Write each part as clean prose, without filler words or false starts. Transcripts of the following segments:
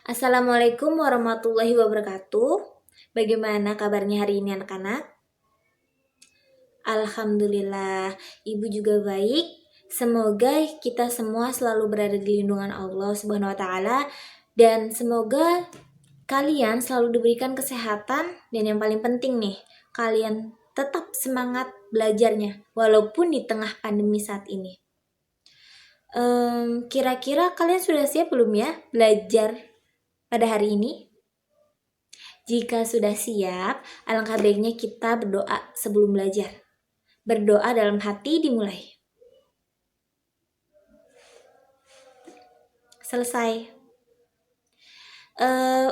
Assalamualaikum warahmatullahi wabarakatuh. Bagaimana kabarnya hari ini anak-anak? Alhamdulillah, Ibu juga baik. Semoga kita semua selalu berada di lindungan Allah Subhanahu wa taala dan semoga kalian selalu diberikan kesehatan dan yang paling penting nih, kalian tetap semangat belajarnya walaupun di tengah pandemi saat ini. Kira-kira kalian sudah siap belum ya belajar pada hari ini? Jika sudah siap, alangkah baiknya kita berdoa sebelum belajar. Berdoa dalam hati dimulai. Selesai.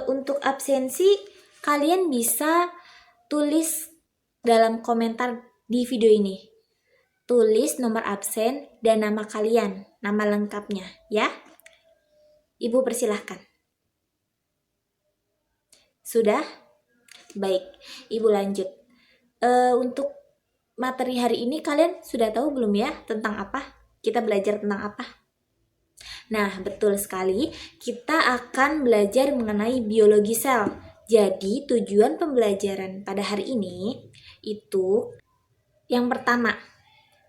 Untuk absensi, kalian bisa tulis dalam komentar di video ini. Tulis nomor absen dan nama kalian, nama lengkapnya ya. Ibu persilahkan. Sudah? Baik, Ibu lanjut. Untuk materi hari ini kalian sudah tahu belum ya tentang apa? Kita belajar tentang apa? Nah, betul sekali. Kita akan belajar mengenai biologi sel. Jadi, tujuan pembelajaran pada hari ini itu yang pertama,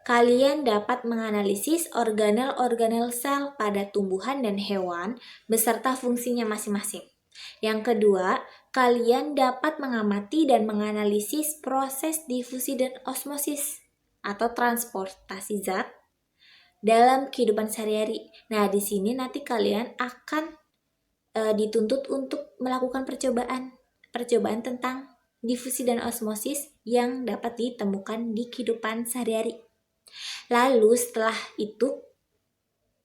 kalian dapat menganalisis organel-organel sel pada tumbuhan dan hewan beserta fungsinya masing-masing. Yang kedua, kalian dapat mengamati dan menganalisis proses difusi dan osmosis atau transportasi zat dalam kehidupan sehari-hari. Nah, di sini nanti kalian akan dituntut untuk melakukan percobaan tentang difusi dan osmosis yang dapat ditemukan di kehidupan sehari-hari. Lalu setelah itu,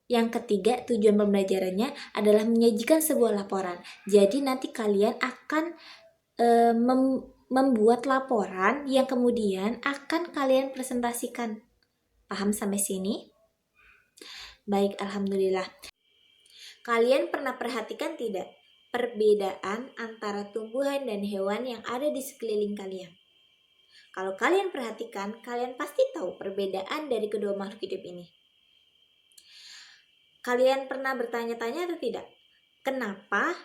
yang ketiga, tujuan pembelajarannya adalah menyajikan sebuah laporan. Jadi nanti kalian akan membuat laporan yang kemudian akan kalian presentasikan. Paham sampai sini? Baik, alhamdulillah. Kalian pernah perhatikan tidak perbedaan antara tumbuhan dan hewan yang ada di sekeliling kalian? Kalau kalian perhatikan, kalian pasti tahu perbedaan dari kedua makhluk hidup ini. Kalian pernah bertanya-tanya atau tidak? Kenapa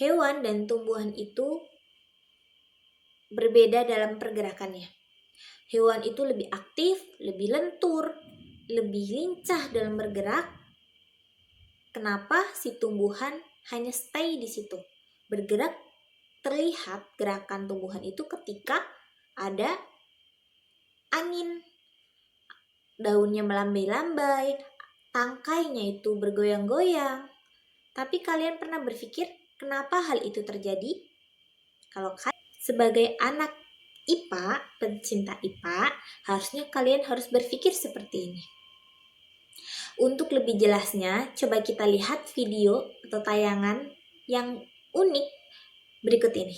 hewan dan tumbuhan itu berbeda dalam pergerakannya? Hewan itu lebih aktif, lebih lentur, lebih lincah dalam bergerak. Kenapa si tumbuhan hanya stay di situ? Bergerak, terlihat gerakan tumbuhan itu ketika ada angin. Daunnya melambai-lambai, tangkainya itu bergoyang-goyang. Tapi kalian pernah berpikir kenapa hal itu terjadi? Kalau kalian sebagai anak IPA, pencinta IPA, harusnya kalian harus berpikir seperti ini. Untuk lebih jelasnya, coba kita lihat video atau tayangan yang unik berikut ini.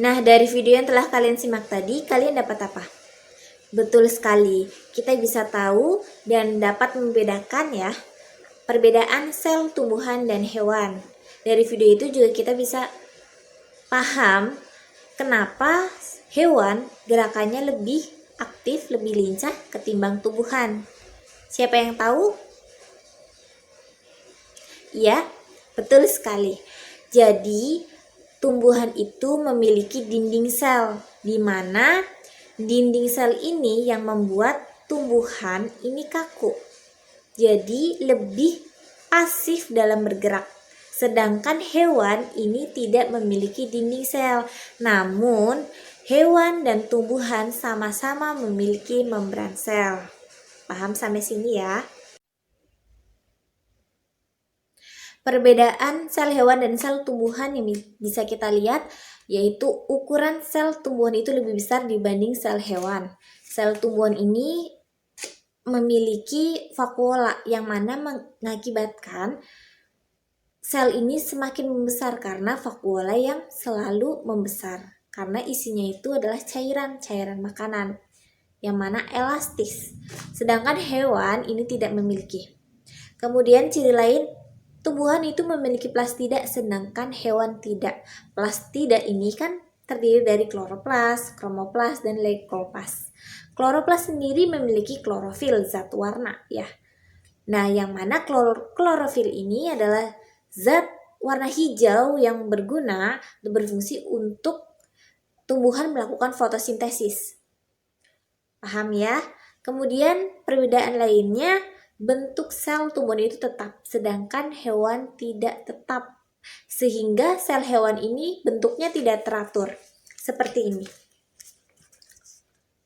Nah, dari video yang telah kalian simak tadi, kalian dapat apa? Betul sekali, kita bisa tahu dan dapat membedakan ya perbedaan sel tumbuhan dan hewan. Dari video itu juga kita bisa paham kenapa hewan gerakannya lebih aktif, lebih lincah ketimbang tumbuhan. Siapa yang tahu? Ya, betul sekali. Jadi, tumbuhan itu memiliki dinding sel, di mana Dinding sel ini yang membuat tumbuhan ini kaku, jadi lebih pasif dalam bergerak. Sedangkan hewan ini tidak memiliki dinding sel, namun hewan dan tumbuhan sama-sama memiliki membran sel. Paham sampai sini ya? Perbedaan sel hewan dan sel tumbuhan yang bisa kita lihat yaitu ukuran sel tumbuhan itu lebih besar dibanding sel hewan. Sel tumbuhan ini memiliki vakuola yang mana mengakibatkan sel ini semakin membesar karena vakuola yang selalu membesar. Karena isinya itu adalah cairan makanan yang mana elastis. Sedangkan hewan ini tidak memiliki. Kemudian ciri lain, tumbuhan itu memiliki plastida sedangkan hewan tidak. Plastida ini kan terdiri dari kloroplas, kromoplas, dan leukoplast. Kloroplas sendiri memiliki klorofil, zat warna ya. Nah, yang mana klorofil ini adalah zat warna hijau yang berfungsi untuk tumbuhan melakukan fotosintesis. Paham ya? Kemudian perbedaan lainnya, bentuk sel tumbuhan itu tetap, sedangkan hewan tidak tetap. Sehingga sel hewan ini bentuknya tidak teratur. Seperti ini.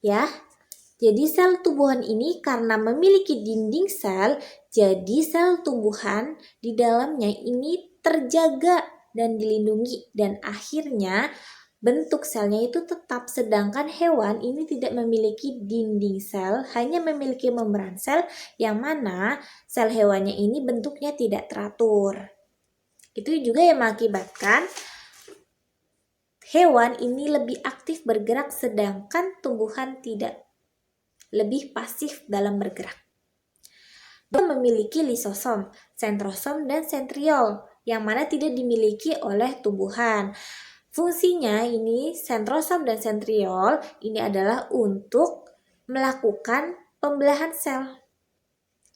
Ya. Jadi sel tumbuhan ini karena memiliki dinding sel, jadi sel tumbuhan di dalamnya ini terjaga dan dilindungi. Dan akhirnya bentuk selnya itu tetap, sedangkan hewan ini tidak memiliki dinding sel, hanya memiliki membran sel yang mana sel hewannya ini bentuknya tidak teratur. Itu juga yang mengakibatkan hewan ini lebih aktif bergerak sedangkan tumbuhan tidak, lebih pasif dalam bergerak. Memiliki lisosom, sentrosom, dan sentriol yang mana tidak dimiliki oleh tumbuhan. Fungsinya ini sentrosom dan sentriol ini adalah untuk melakukan pembelahan sel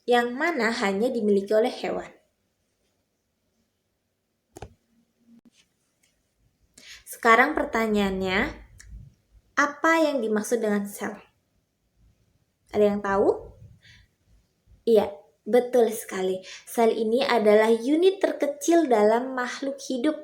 yang mana hanya dimiliki oleh hewan. Sekarang pertanyaannya, apa yang dimaksud dengan sel? Ada yang tahu? Iya, betul sekali. Sel ini adalah unit terkecil dalam makhluk hidup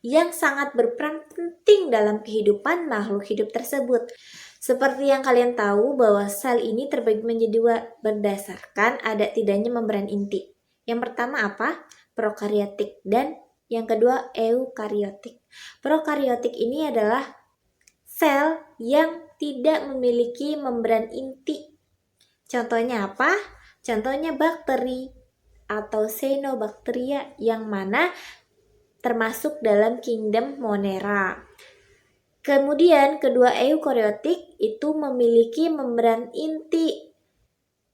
yang sangat berperan penting dalam kehidupan makhluk hidup tersebut. Seperti yang kalian tahu bahwa sel ini terbagi menjadi dua berdasarkan ada tidaknya membran inti. Yang pertama apa? Prokariotik, dan yang kedua eukariotik. Prokariotik ini adalah sel yang tidak memiliki membran inti. Contohnya apa? Contohnya bakteri atau cyanobacteria yang mana termasuk dalam kingdom Monera. Kemudian kedua eukariotik itu memiliki membran inti.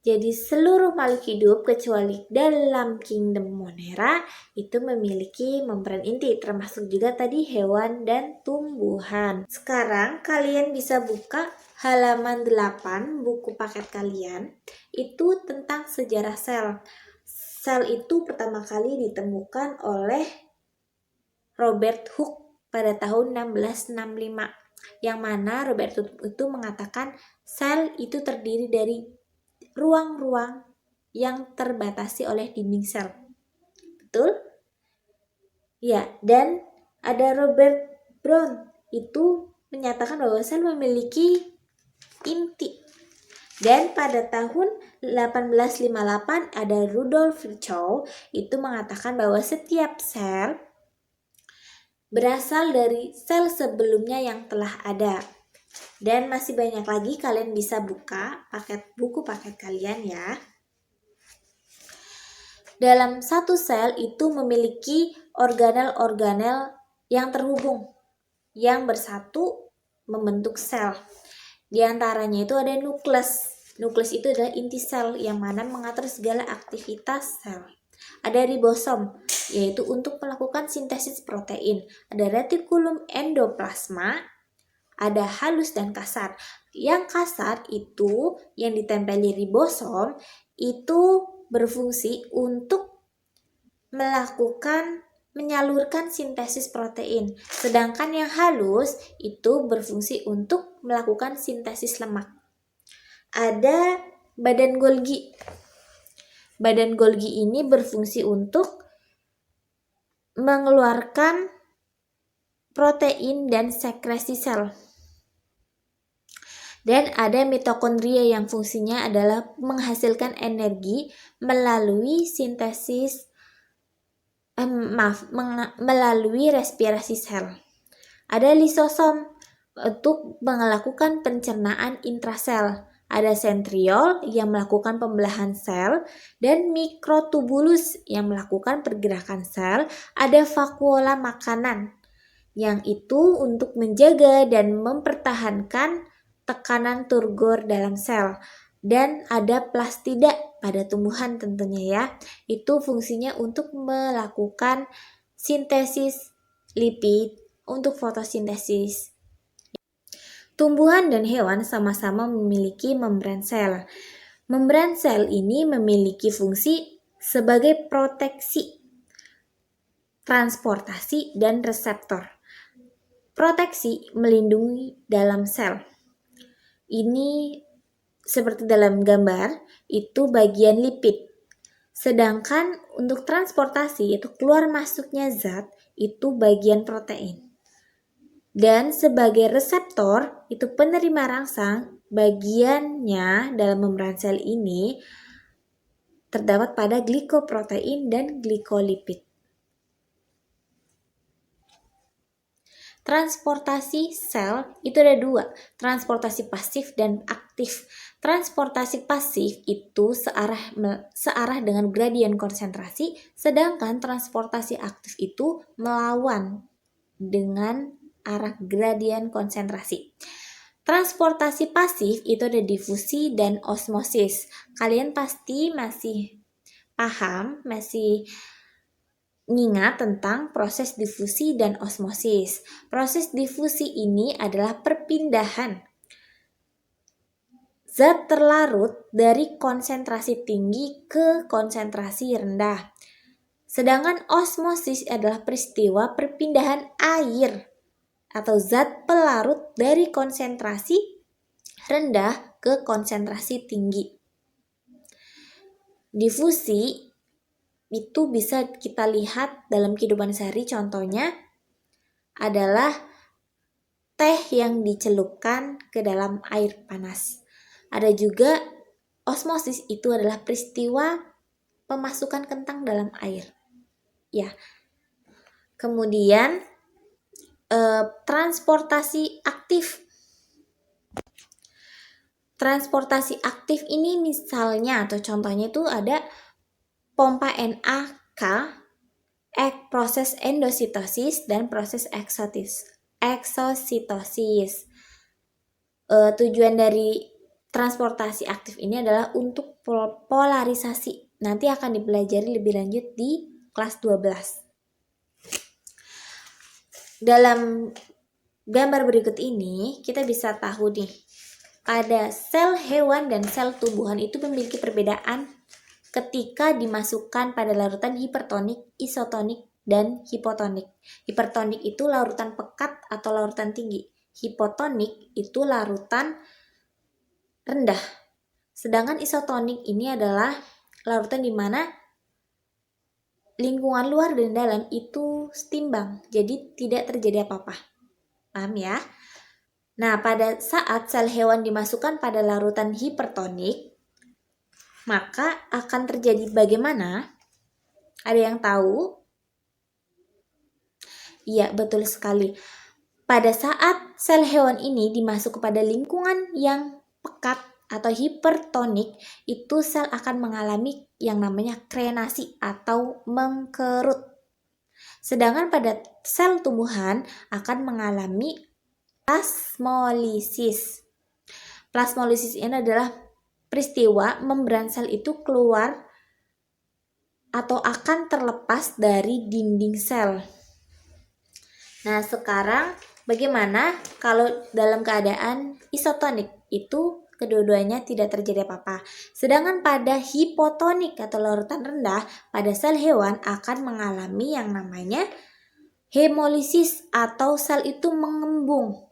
Jadi seluruh makhluk hidup kecuali dalam kingdom Monera itu memiliki membran inti, termasuk juga tadi hewan dan tumbuhan. Sekarang kalian bisa buka halaman 8 buku paket kalian. Itu tentang sejarah sel. Sel itu pertama kali ditemukan oleh Robert Hooke pada tahun 1665, yang mana Robert Hooke itu mengatakan sel itu terdiri dari ruang-ruang yang terbatasi oleh dinding sel. Betul? Ya, dan ada Robert Brown itu menyatakan bahwa sel memiliki inti. Dan pada tahun 1858 ada Rudolf Virchow itu mengatakan bahwa setiap sel berasal dari sel sebelumnya yang telah ada. Dan masih banyak lagi, kalian bisa buka buku paket kalian ya. Dalam satu sel itu memiliki organel-organel yang terhubung, yang bersatu membentuk sel. Di antaranya itu ada nukleus. Nukleus itu adalah inti sel yang mana mengatur segala aktivitas sel. Ada ribosom, yaitu untuk melakukan sintesis protein. Ada retikulum endoplasma, ada halus dan kasar. Yang kasar itu yang ditempeli ribosom itu berfungsi untuk menyalurkan sintesis protein. Sedangkan yang halus itu berfungsi untuk melakukan sintesis lemak. Ada badan Golgi. Badan Golgi ini berfungsi untuk mengeluarkan protein dan sekresi sel. Dan ada mitokondria yang fungsinya adalah menghasilkan energi melalui sintesis melalui respirasi sel. Ada lisosom untuk melakukan pencernaan intrasel. Ada sentriol yang melakukan pembelahan sel dan mikrotubulus yang melakukan pergerakan sel. Ada vakuola makanan yang itu untuk menjaga dan mempertahankan tekanan turgor dalam sel. Dan ada plastida pada tumbuhan tentunya ya. Itu fungsinya untuk melakukan sintesis lipid untuk fotosintesis. Tumbuhan dan hewan sama-sama memiliki membran sel. Membran sel ini memiliki fungsi sebagai proteksi, transportasi, dan reseptor. Proteksi melindungi dalam sel. Ini seperti dalam gambar, itu bagian lipid. Sedangkan untuk transportasi, itu keluar masuknya zat, itu bagian protein. Dan sebagai reseptor, itu penerima rangsang, bagiannya dalam membran sel ini terdapat pada glikoprotein dan glikolipid. Transportasi sel itu ada dua, transportasi pasif dan aktif. Transportasi pasif itu searah dengan gradien konsentrasi, sedangkan transportasi aktif itu melawan dengan arah gradien konsentrasi. Transportasi pasif itu ada difusi dan osmosis. Kalian pasti masih paham, masih ingat tentang proses difusi dan osmosis. Proses difusi ini adalah perpindahan zat terlarut dari konsentrasi tinggi ke konsentrasi rendah. Sedangkan osmosis adalah peristiwa perpindahan air atau zat pelarut dari konsentrasi rendah ke konsentrasi tinggi. Difusi itu bisa kita lihat dalam kehidupan sehari, contohnya adalah teh yang dicelupkan ke dalam air panas. Ada juga osmosis, itu adalah peristiwa pemasukan kentang dalam air. Ya. Kemudian transportasi aktif. Transportasi aktif ini misalnya atau contohnya itu ada pompa NAK, proses endositosis dan proses eksositosis. Tujuan dari transportasi aktif ini adalah untuk polarisasi. Nanti akan dipelajari lebih lanjut di kelas 12. Dalam gambar berikut ini kita bisa tahu nih, pada sel hewan dan sel tumbuhan itu memiliki perbedaan ketika dimasukkan pada larutan hipertonik, isotonik, dan hipotonik. Hipertonik itu larutan pekat atau larutan tinggi. Hipotonik itu larutan rendah. Sedangkan isotonik ini adalah larutan di mana lingkungan luar dan dalam itu setimbang. Jadi tidak terjadi apa-apa. Paham ya? Nah, pada saat sel hewan dimasukkan pada larutan hipertonik, maka akan terjadi bagaimana? Ada yang tahu? Iya, betul sekali. Pada saat sel hewan ini dimasuk kepada lingkungan yang pekat atau hipertonik, itu sel akan mengalami yang namanya krenasi atau mengkerut. Sedangkan pada sel tumbuhan akan mengalami plasmolisis. Plasmolisis ini adalah peristiwa membran sel itu keluar atau akan terlepas dari dinding sel. Nah, sekarang bagaimana kalau dalam keadaan isotonik? Itu kedua-duanya tidak terjadi apa-apa. Sedangkan pada hipotonik atau larutan rendah, pada sel hewan akan mengalami yang namanya hemolisis atau sel itu mengembung.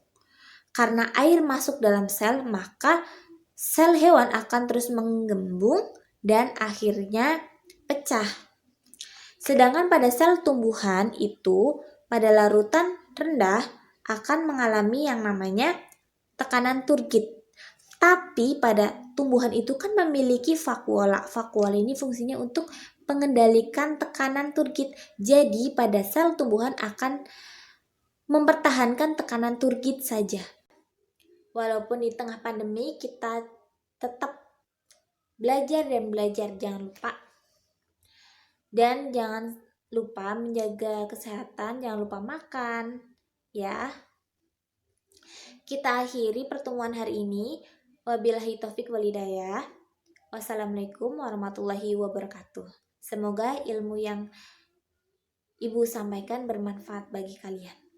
Karena air masuk dalam sel, maka sel hewan akan terus menggembung dan akhirnya pecah. Sedangkan pada sel tumbuhan itu pada larutan rendah akan mengalami yang namanya tekanan turgid. Tapi pada tumbuhan itu kan memiliki vakuola. Vakuola ini fungsinya untuk mengendalikan tekanan turgid. Jadi pada sel tumbuhan akan mempertahankan tekanan turgid saja. Walaupun di tengah pandemi kita tetap belajar dan belajar, jangan lupa. Dan jangan lupa menjaga kesehatan, jangan lupa makan, ya. Kita akhiri pertemuan hari ini. Wabillahi taufik walhidayah. Wassalamualaikum warahmatullahi wabarakatuh. Semoga ilmu yang Ibu sampaikan bermanfaat bagi kalian.